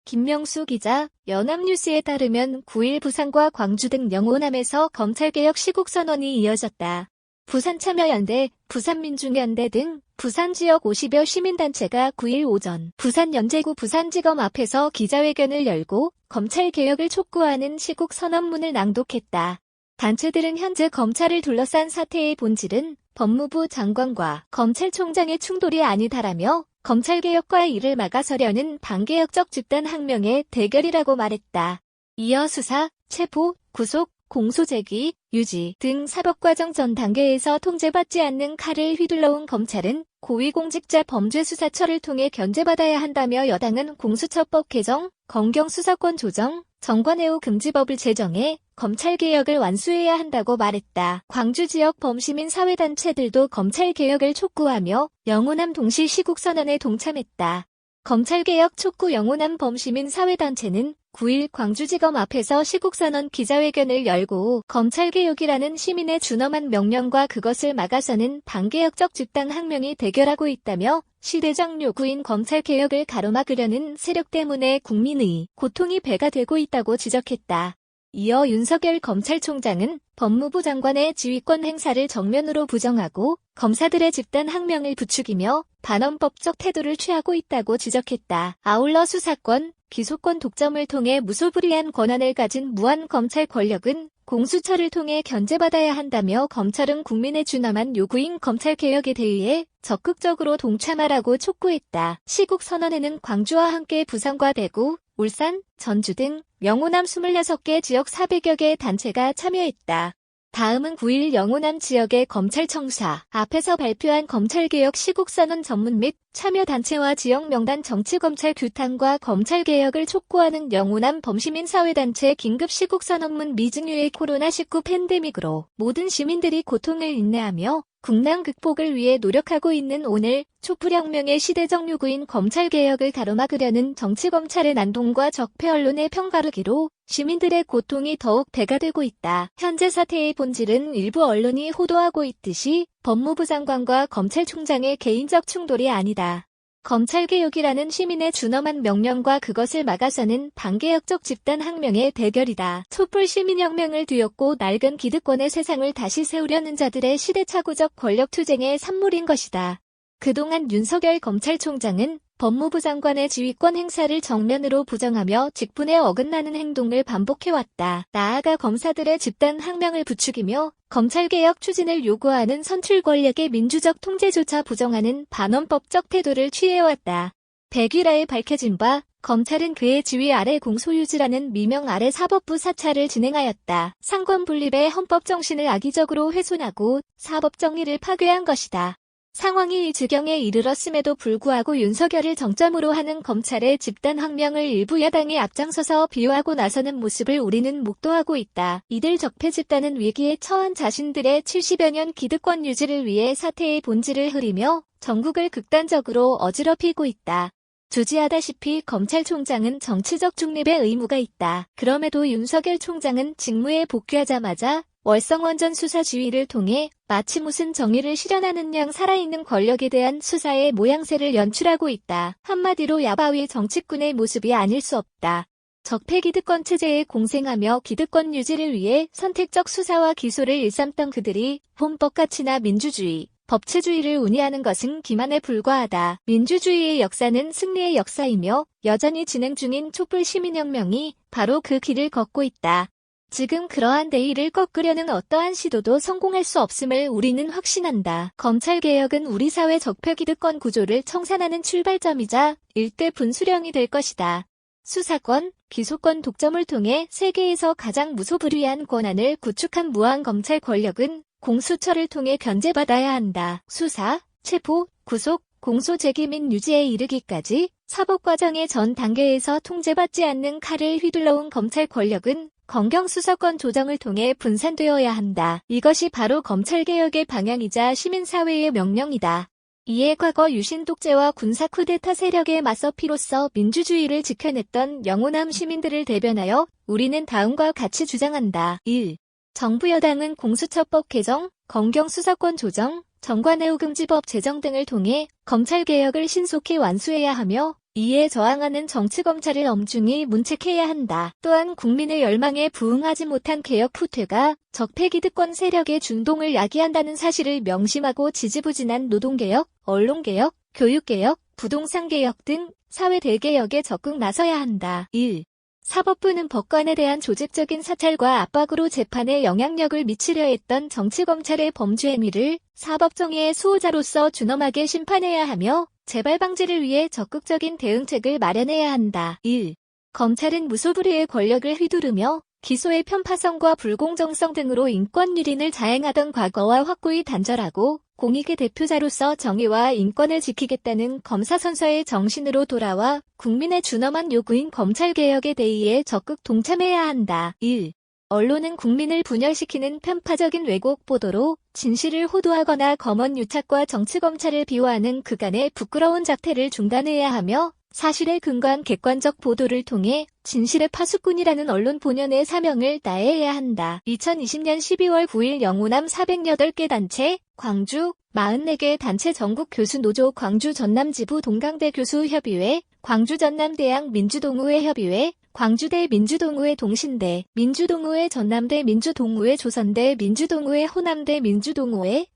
김명수 기자, 연합뉴스에 따르면 9일 부산과 광주 등 영호남에서 검찰개혁 시국선언이 이어졌다. 부산참여연대, 부산민중연대 등 부산 지역 50여 시민단체가 9일 오전 부산연제구 부산지검 앞에서 기자회견을 열고 검찰개혁을 촉구하는 시국선언문을 낭독했다. 단체들은 현재 검찰을 둘러싼 사태의 본질은 법무부 장관과 검찰총장의 충돌이 아니다라며 검찰개혁과 이를 막아서려는 반개혁적 집단항명의 대결이라고 말했다. 이어 수사, 체포, 구속, 공소제기, 유지 등 사법과정 전 단계에서 통제받지 않는 칼을 휘둘러온 검찰은 고위공직자 범죄수사처를 통해 견제받아야 한다며 여당은 공수처법 개정, 검경수사권 조정, 정관예우 금지법을 제정해 검찰개혁을 완수해야 한다고 말했다. 광주 지역 범시민 사회단체들도 검찰개혁을 촉구하며 영호남 동시 시국선언에 동참했다. 검찰개혁 촉구 영호남 범시민 사회단체는 9일 광주지검 앞에서 시국선언 기자회견을 열고 검찰개혁이라는 시민의 준엄한 명령과 그것을 막아서는 반개혁적 집단항명이 대결하고 있다며 시대적 요구인 검찰개혁을 가로막으려는 세력 때문에 국민의 고통이 배가 되고 있다고 지적했다. 이어 윤석열 검찰총장은 법무부 장관의 지휘권 행사를 정면으로 부정하고 검사들의 집단항명을 부추기며 반헌법적 태도를 취하고 있다고 지적했다. 아울러 수사권, 기소권 독점을 통해 무소불위한 권한을 가진 무한 검찰 권력은 공수처를 통해 견제받아야 한다며 검찰은 국민의 준엄한 요구인 검찰개혁에 대해 적극적으로 동참하라고 촉구했다. 시국선언에는 광주와 함께 부산과 대구, 울산, 전주 등 영호남 26개 지역 400여 개의 단체가 참여했다. 다음은 9일 영호남 지역의 검찰청사 앞에서 발표한 검찰개혁 시국선언 전문 및 참여단체와 지역 명단 정치검찰 규탄과 검찰개혁을 촉구하는 영호남 범시민사회단체 긴급 시국선언문 미증유의 코로나19 팬데믹으로 모든 시민들이 고통을 인내하며 국난 극복을 위해 노력하고 있는 오늘 촛불혁명의 시대적 요구인 검찰개혁을 가로막으려는 정치검찰의 난동과 적폐 언론의 편가르기로 시민들의 고통이 더욱 배가 되고 있다. 현재 사태의 본질은 일부 언론이 호도하고 있듯이 법무부 장관과 검찰총장의 개인적 충돌이 아니다. 검찰개혁이라는 시민의 준엄한 명령과 그것을 막아서는 반개혁적 집단항명의 대결이다. 촛불 시민혁명을 뒤엎고 낡은 기득권의 세상을 다시 세우려는 자들의 시대착오적 권력투쟁의 산물인 것이다. 그동안 윤석열 검찰총장은 법무부 장관의 지휘권 행사를 정면으로 부정하며 직분에 어긋나는 행동을 반복해왔다. 나아가 검사들의 집단항명을 부추기며 검찰개혁 추진을 요구하는 선출 권력의 민주적 통제조차 부정하는 반헌법적 태도를 취해왔다. 백일하에 밝혀진 바 검찰은 그의 지휘 아래 공소유지라는 미명 아래 사법부 사찰을 진행하였다. 상권 분립의 헌법 정신을 악의적으로 훼손하고 사법정의를 파괴한 것이다. 상황이 이 지경에 이르렀음에도 불구하고 윤석열을 정점으로 하는 검찰의 집단항명을 일부 야당이 앞장서서 비호하고 나서는 모습을 우리는 목도하고 있다. 이들 적폐 집단은 위기에 처한 자신들의 70여 년 기득권 유지를 위해 사태의 본질을 흐리며 전국을 극단적으로 어지럽히고 있다. 조지하다시피 검찰총장은 정치적 중립의 의무가 있다. 그럼에도 윤석열 총장은 직무에 복귀하자마자 월성원전 수사 지휘를 통해 마치 무슨 정의를 실현하는 양 살아있는 권력에 대한 수사의 모양새를 연출하고 있다. 한마디로 야바위 정치꾼의 모습이 아닐 수 없다. 적폐 기득권 체제에 공생하며 기득권 유지를 위해 선택적 수사와 기소를 일삼던 그들이 헌법 가치나 민주주의, 법치주의를 운이하는 것은 기만에 불과하다. 민주주의의 역사는 승리의 역사이며 여전히 진행 중인 촛불 시민혁명이 바로 그 길을 걷고 있다. 지금 그러한 대의를 꺾으려는 어떠한 시도도 성공할 수 없음을 우리는 확신한다. 검찰개혁은 우리 사회 적폐기득권 구조를 청산하는 출발점이자 일대 분수령이 될 것이다. 수사권, 기소권 독점을 통해 세계에서 가장 무소불위한 권한을 구축한 무한 검찰 권력은 공수처를 통해 견제받아야 한다. 수사, 체포, 구속, 공소제기 및 유지에 이르기까지 사법과정의 전 단계에서 통제받지 않는 칼을 휘둘러온 검찰 권력은 검경수사권 조정을 통해 분산되어야 한다. 이것이 바로 검찰개혁의 방향이자 시민사회의 명령이다. 이에 과거 유신 독재와 군사 쿠데타 세력에 맞서 피로써 민주주의를 지켜냈던 영호남 시민들을 대변하여 우리는 다음과 같이 주장한다. 1. 정부 여당은 공수처법 개정, 검경수사권 조정, 정관예우금지법 제정 등을 통해 검찰개혁을 신속히 완수해야 하며 이에 저항하는 정치검찰을 엄중히 문책해야 한다. 또한 국민의 열망에 부응하지 못한 개혁 후퇴가 적폐기득권 세력의 준동을 야기한다는 사실을 명심하고 지지부진한 노동개혁, 언론개혁, 교육개혁, 부동산개혁 등 사회 대개혁에 적극 나서야 한다. 1. 사법부는 법관에 대한 조직적인 사찰과 압박으로 재판에 영향력을 미치려 했던 정치검찰의 범죄 행위를 사법정의의 수호자로서 준엄하게 심판해야 하며 재발 방지를 위해 적극적인 대응책을 마련해야 한다. 1. 검찰은 무소불위의 권력을 휘두르며 기소의 편파성과 불공정성 등으로 인권 유린을 자행하던 과거와 확고히 단절하고 공익의 대표자로서 정의와 인권을 지키겠다는 검사 선서의 정신으로 돌아와 국민의 준엄한 요구인 검찰개혁의 대의에 적극 동참해야 한다. 1. 언론은 국민을 분열시키는 편파적인 왜곡 보도로 진실을 호도하거나 검언 유착과 정치검찰을 비호하는 그간의 부끄러운 작태를 중단해야 하며 사실에 근거한 객관적 보도를 통해 진실의 파수꾼이라는 언론 본연의 사명을 다해야 한다. 2020년 12월 9일 영호남 408개 단체, 광주 44개 단체 전국 교수노조 광주 전남지부 동강대 교수협의회, 광주 전남대학 민주동호회 협의회, 광주대 민주동호회 동신대, 민주동호회 전남대 민주동호회 조선대 민주동호회 호남대 민주동호회,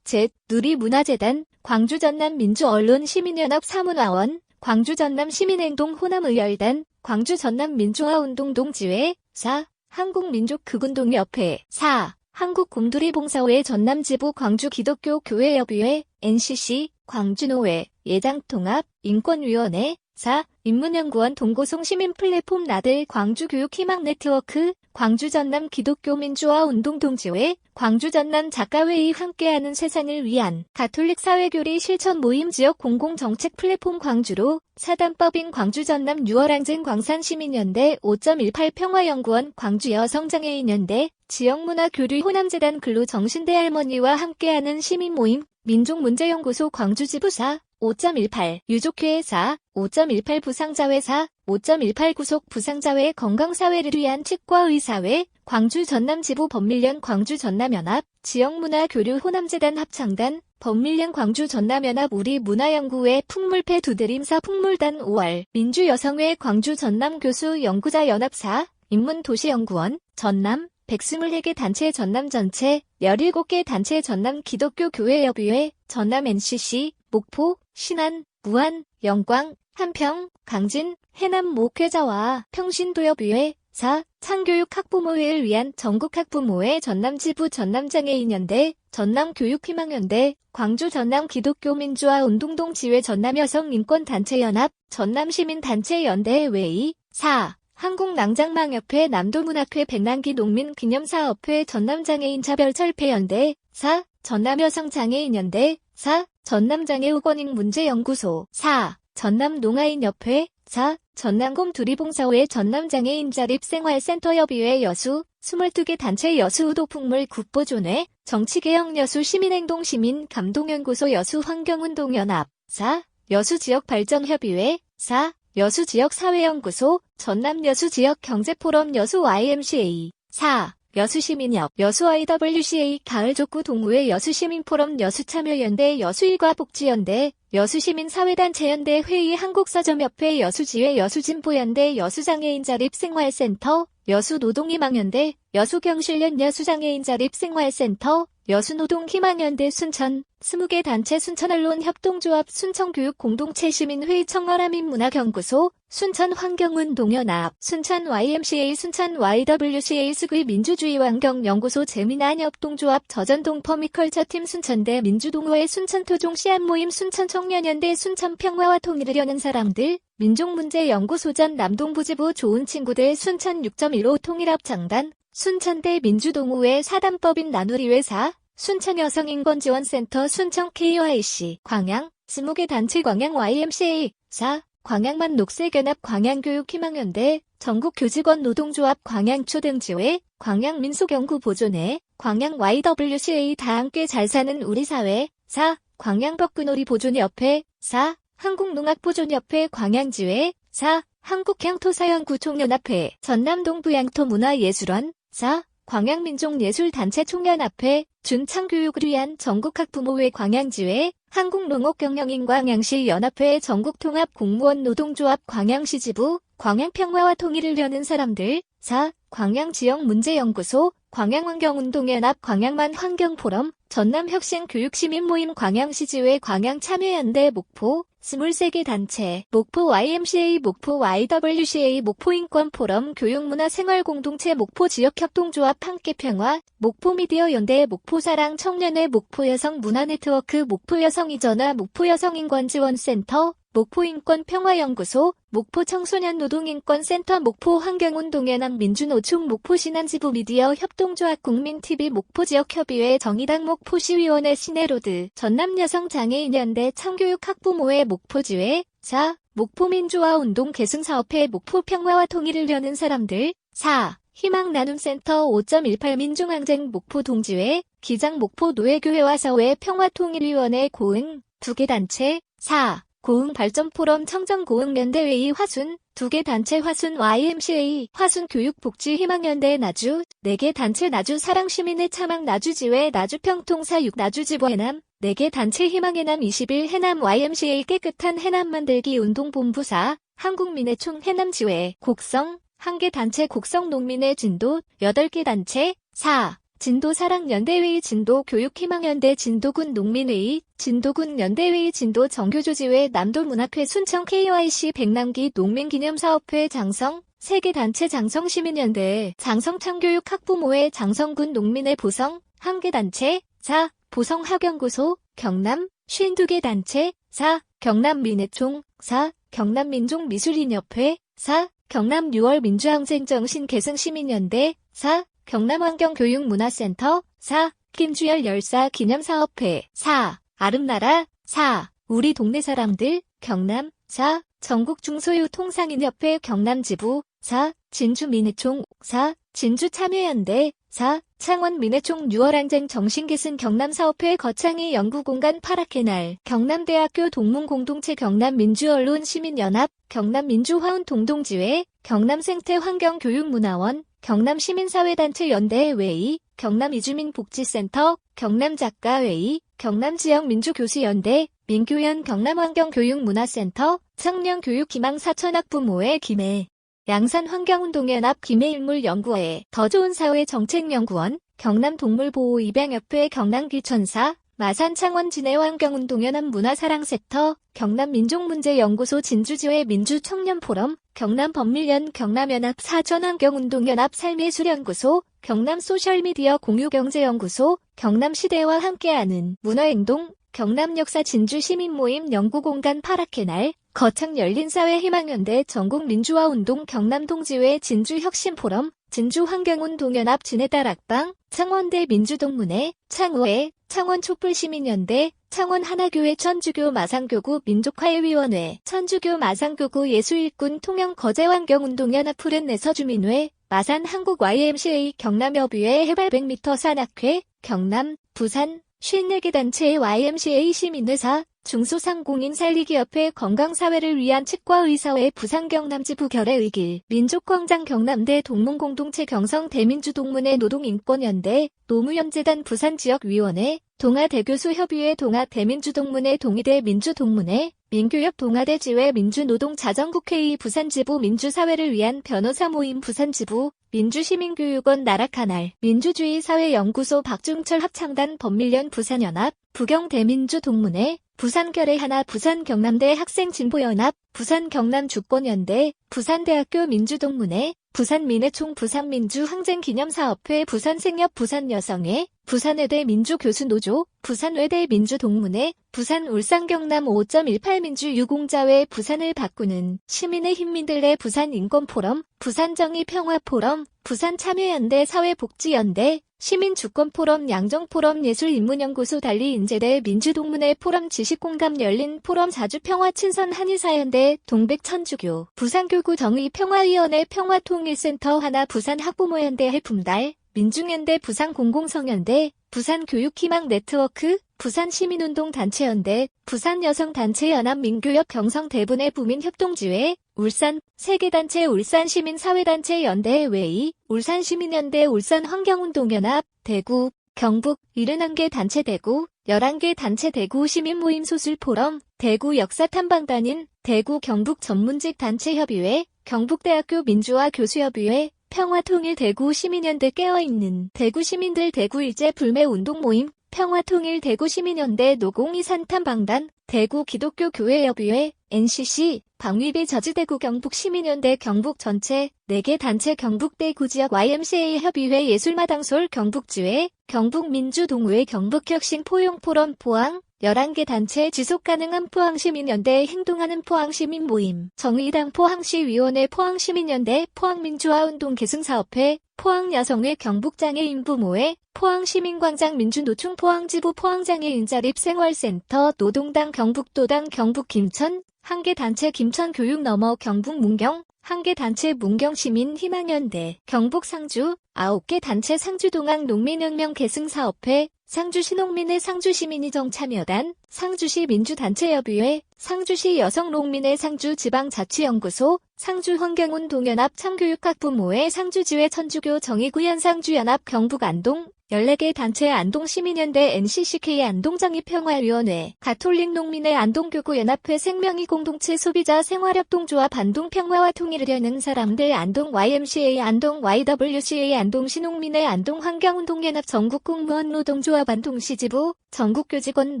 누리문화재단, 광주 전남 민주언론 시민연합 사문화원, 광주 전남 시민행동 호남의열단, 광주 전남 민주화운동 동지회, 4. 한국민족극운동협회, 4. 한국곰돌이봉사회 전남지부 광주기독교교회협의회, NCC, 광주노회, 예장통합, 인권위원회, 4. 인문연구원 동고송 시민플랫폼 나들 광주교육희망네트워크, 광주 전남 기독교민주화 운동동지회, 광주 전남 작가회의 함께하는 세상을 위한 가톨릭 사회교리 실천 모임 지역 공공정책 플랫폼 광주로, 사단법인 광주 전남 6월항쟁 광산시민연대 5.18 평화연구원 광주 여성장애인연대, 지역문화교류 호남재단 근로정신대 할머니와 함께하는 시민모임, 민족문제연구소 광주지부사, 5.18 유족회사, 5.18 부상자회사, 5.18 구속 부상자회 건강사회를 위한 치과의사회, 광주 전남지부 범밀련 광주 전남연합, 지역문화교류 호남재단 합창단, 범밀련 광주 전남연합 우리문화연구회 풍물패 두드림사 풍물단 5월, 민주여성회 광주 전남교수 연구자 연합사, 인문도시연구원, 전남, 124개 단체 전남 전체, 17개 단체 전남 기독교교회협의회, 전남 NCC, 목포, 신안, 무안, 영광, 한평, 강진, 해남 목회자와 평신도협의회, 4. 창교육학부모회를 위한 전국학부모회 전남지부 전남장애인연대, 전남교육희망연대, 광주 전남기독교민주화 운동동지회 전남여성인권단체연합, 전남시민단체연대회의, 4. 한국낭장망협회 남도문학회 백남기 농민기념사업회 전남장애인차별철폐연대, 4. 전남여성장애인연대, 4. 전남장애우권익문제연구소, 4. 전남농아인협회, 4. 전남곰두리봉사회 전남장애인자립생활센터협의회 여수, 22개 단체 여수우도풍물 국보존회, 정치개혁여수 시민행동시민 감동연구소 여수환경운동연합, 4. 여수지역발전협의회, 4. 여수지역사회연구소, 전남여수지역경제포럼 여수 YMCA, 4. 여수시민협, 여수IWCA 가을족구 동호회 여수시민포럼 여수참여연대 여수일과복지연대, 여수시민사회단체연대 회의 한국서점협회 여수지회 여수진보연대 여수장애인자립생활센터, 여수노동희망연대, 여수경실련 여수장애인자립생활센터, 여수노동희망연대 순천, 20개 단체 순천언론협동조합 순천교육공동체시민회의 청어라민문화연구소, 순천환경운동연합, 순천 YMCA 순천 YWCA 스구이 민주주의환경연구소 재미난협동조합 저전동 퍼미컬처팀 순천대 민주동호회 순천토종 씨앗모임 순천청년연대 순천평화와 통일을 여는 사람들, 민족문제연구소전 남동부지부 좋은 친구들 순천 6.15 통일합창단, 순천대 민주동호회 사단법인 나누리회사, 순천여성인권지원센터 순천 KYC, 광양, 20개 단체 광양 YMCA, 4. 광양만 녹색연합 광양교육희망연대, 전국교직원 노동조합 광양초등지회, 광양민속연구보존회, 광양 YWCA 다 함께 잘 사는 우리 사회, 4. 광양벚그놀이 보존협회 4. 한국농악보존협회 광양지회 4. 한국향토사연구총연합회 전남동부양토문화예술원 4. 광양민족예술단체 총연합회 준창교육을 위한 전국학부모회 광양지회 한국농업경영인 광양시 연합회 전국통합공무원 노동조합 광양시 지부 광양평화와 통일을 여는 사람들 4. 광양지역문제연구소 광양환경운동연합 광양만 환경포럼 전남혁신교육시민모임 광양시지회 광양참여연대 목포 23개 단체 목포 YMCA 목포 YWCA 목포인권포럼 교육문화생활공동체 목포지역협동조합 함께평화 목포미디어연대 목포사랑 청년회 목포여성문화네트워크 목포여성이전화 목포여성인권지원센터 목포인권평화연구소 목포청소년노동인권센터 목포환경운동연합 민주노총 목포신안지부 미디어 협동조합 국민TV 목포지역협의회 정의당 목포시위원회 시내로드 전남여성장애인연대 청교육학부모회 목포지회 4. 목포민주화운동 계승사업회 목포평화와 통일을 여는 사람들 4. 희망나눔센터 5.18 민중항쟁 목포동지회 기장 목포노예교회와 사회 평화통일위원회 고흥 2개 단체 4. 고흥발전포럼 청정고흥연대회의 화순 2개 단체 화순 YMCA 화순교육복지희망연대 나주 4개 단체 나주사랑시민회 차망 나주지회 나주평통사 6 나주지부 해남 4개 단체 희망해남 21 해남 YMCA 깨끗한 해남 만들기 운동본부 4 한국민회총 해남지회 곡성 1개 단체 곡성농민회 진도 8개 단체 4. 진도사랑연대회의 진도교육희망연대 진도군 농민회의 진도군 연대회의 진도 정교조지회 남도문학회 순청 KYC 백남기 농민기념사업회 장성 3개 단체 장성시민연대 장성창교육학부모회 장성군 농민회 보성 1개 단체 4. 보성학연구소 경남 52개 단체 4. 경남민회총 4. 경남민족미술인협회 4. 경남 6월 민주항쟁정신계승시민연대 4. 경남환경교육문화센터 4. 김주열 열사 기념사업회 4. 아름나라 4. 우리 동네 사람들 경남 4. 전국중소유통상인협회 경남지부 4. 진주민회총 4. 진주참여연대 4. 창원민회총 6월항쟁 정신계승 경남사업회 거창이 연구공간 파랗게날 경남대학교 동문공동체 경남민주언론시민연합 경남민주화운 동동지회 경남생태환경교육문화원 경남시민사회단체 연대회의 경남이주민복지센터 경남작가회의 경남지역민주교수연대 민교연 경남환경교육문화센터 청년교육희망사천학부모회 김해 양산환경운동연합 김해인물연구회 더 좋은 사회 정책연구원 경남동물보호입양협회 경남길천사 마산창원진해환경운동연합 문화사랑센터 경남민족문제연구소 진주지회 민주청년포럼 경남법률연 경남연합 사전환경운동연합 삶예술연구소 경남소셜미디어 공유경제연구소 경남시대와 함께하는 문화행동 경남역사 진주시민모임 연구공간 파랗게날 거창열린사회희망연대 전국민주화운동 경남동지회 진주혁신포럼 진주환경운동연합 진해다락방 창원대 민주동문회 창호회 창원촛불시민연대 창원하나교회 천주교 마산교구 민족화해위원회 천주교 마산교구 예수일꾼 통영거제환경운동연합 푸른내서주민회 마산 한국 YMCA 경남협의회 해발 100m 산악회 경남 부산 54개 단체의 YMCA 시민회사 중소상공인 살리기협회 건강사회를 위한 치과의사회 부산경남지부 결의의길 민족광장 경남대 동문공동체 경성대민주동문회 노동인권연대 노무현재단 부산지역위원회 동아대교수협의회 동아대민주동문회 동의대 민주동문회 민교협 동아대지회 민주노동자전국회의 부산지부 민주사회를 위한 변호사모임 부산지부 민주시민교육원 나라카날 민주주의사회연구소 박중철 합창단 법밀연 부산연합 부경대민주동문회 부산결의하나 부산경남대 학생진보연합 부산경남주권연대 부산대학교 민주동문회 부산민회총 부산민주항쟁기념사업회 부산생협 부산여성회 부산외대 민주교수노조 부산외대 민주동문회 부산울산경남 5.18 민주유공자회 부산을 바꾸는 시민의 힘민들의 부산인권포럼 부산정의평화포럼 부산참여연대 사회복지연대 시민주권포럼 양정포럼 예술인문연구소 달리인제대 민주동문회 포럼 지식공감 열린 포럼 자주평화친선 한의사연대 동백천주교 부산교구 정의평화위원회 평화통일센터 하나 부산학부모연대 해품달 민중연대 부산공공성연대 부산교육희망네트워크 부산시민운동단체연대, 부산여성단체연합 민교협 경성대분의 부민협동지회, 울산, 세계단체 울산시민사회단체연대 외의, 울산시민연대 울산환경운동연합, 대구, 경북, 71개 단체 대구, 11개 단체 대구 시민모임 소술포럼, 대구 역사탐방단인, 대구 경북 전문직 단체협의회, 경북대학교 민주화 교수협의회, 평화통일 대구 시민연대 깨어있는 대구 시민들 대구 일제 불매 운동 모임, 평화통일 대구 시민연대 노공이산탐방단, 대구 기독교교회협의회, NCC, 방위비 저지 대구 경북 시민연대 경북 전체, 4개 단체 경북대구 지역 YMCA 협의회 예술마당솔 경북지회, 경북민주동호회 경북혁신 포용포럼 포항, 11개 단체 지속가능한 포항시민연대 행동하는 포항시민 모임, 정의당 포항시위원회 포항시민연대 포항민주화운동 계승사업회, 포항여성회 경북장애인부모회, 포항시민광장 민주노총 포항지부 포항장애인 자립생활센터 노동당 경북도당 경북김천, 1개 단체 김천교육 넘어 경북문경, 1개 단체 문경시민희망연대, 경북상주, 9개 단체 상주동학 농민혁명 계승사업회, 상주시 농민의 상주시민의정 참여단, 상주시 민주단체협의회, 상주시 여성농민의 상주지방자치연구소, 상주환경운동연합 창교육학부모회 상주지회 천주교 정의구현 상주연합 경북안동, 14개 단체 안동시민연대 NCCK 안동장애평화위원회, 가톨릭 농민의 안동교구연합회 생명이 공동체 소비자 생활협동조합 안동평화와 통일을 여는 사람들 안동 YMCA 안동 YWCA 안동시농민의 안동환경운동연합 전국공무원 노동조합 안동시지부, 전국교직원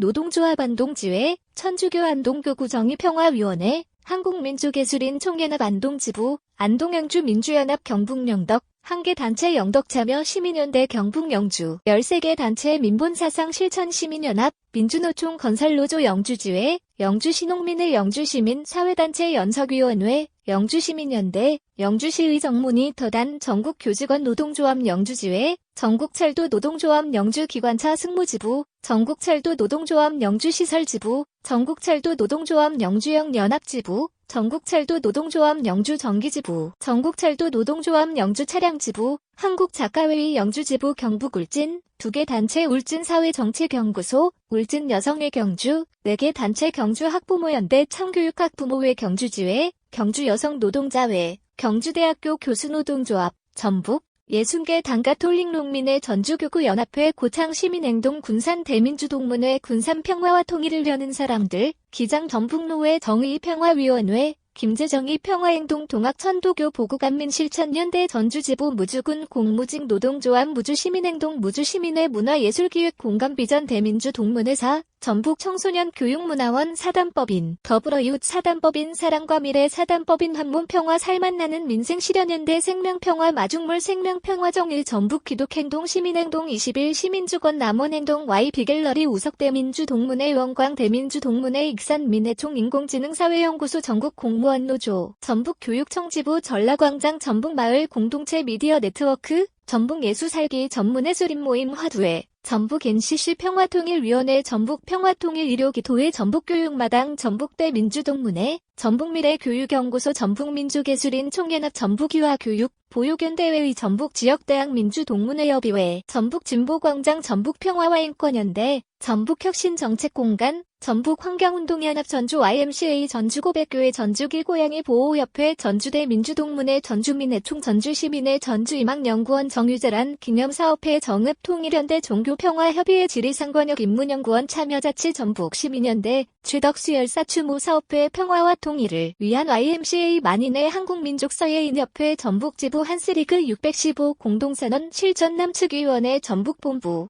노동조합 안동지회, 천주교 안동교구 정의평화위원회, 한국민주예술인 총연합 안동지부, 안동영주민주연합 경북영덕, 1개 단체 영덕참여 시민연대 경북영주, 13개 단체 민본사상 실천시민연합, 민주노총 건설노조 영주지회, 영주시농민의 영주시민 사회단체 연석위원회, 영주시민연대, 영주시의정모니터단 전국교직원 노동조합 영주지회, 전국철도 노동조합 영주기관차 승무지부, 전국철도 노동조합 영주시설지부, 전국철도 노동조합 영주형 연합지부, 전국철도 노동조합 영주정기지부, 전국철도 노동조합 영주차량지부, 한국작가회의 영주지부 경북울진, 2개 단체 울진사회정책연구소, 울진여성회 경주, 4개 단체 경주학부모연대 참교육학부모회 경주지회, 경주여성노동자회, 경주대학교 교수노동조합, 전북, 60개 단가톨릭농민의 전주교구연합회 고창시민행동 군산대민주동문회 군산평화와 통일을 여는 사람들, 기장전북노회 정의평화위원회, 김제정의 평화행동 동학천도교 보구간민실천연대 전주지부 무주군 공무직 노동조합 무주시민행동 무주시민회 문화예술기획 공감비전 대민주동문회사, 전북 청소년 교육문화원 사단법인, 더불어이웃 사단법인 사랑과 미래 사단법인 한문평화 살맛나는 민생실현연대 생명평화 마중물 생명평화정일 전북 기독행동 시민행동 21 시민주권 남원행동 Y 비갤러리 우석대민주동문회 원광 대민주동문회 익산민회총 인공지능사회연구소 전국공무원노조, 전북교육청지부 전라광장 전북마을 공동체 미디어 네트워크, 전북예수살기 전문예술인모임 화두회, 전북 NCC 평화통일위원회 전북평화통일의료기도회 전북교육마당 전북대 민주동문회, 전북미래교육연구소 전북민주예술인 총연합 전북유아교육, 보육연대회의 전북지역대학 민주동문회협의회, 전북진보광장 전북평화와인권연대, 전북혁신정책공간, 전북환경운동연합 전주 YMCA 전주고백교회 전주길고양이 보호협회 전주대 민주동문회 전주민회총 전주시민회 전주임학연구원 정유재란 기념사업회 정읍통일연대 종교평화협의회 지리상관역 인문연구원 참여자치 전북시민연대 주덕수열사추모사업회 평화와 통일을 위한 YMCA 만인의 한국민족사회인협회 전북지부 한스리그 615 공동선언 실전남측위원회 전북본부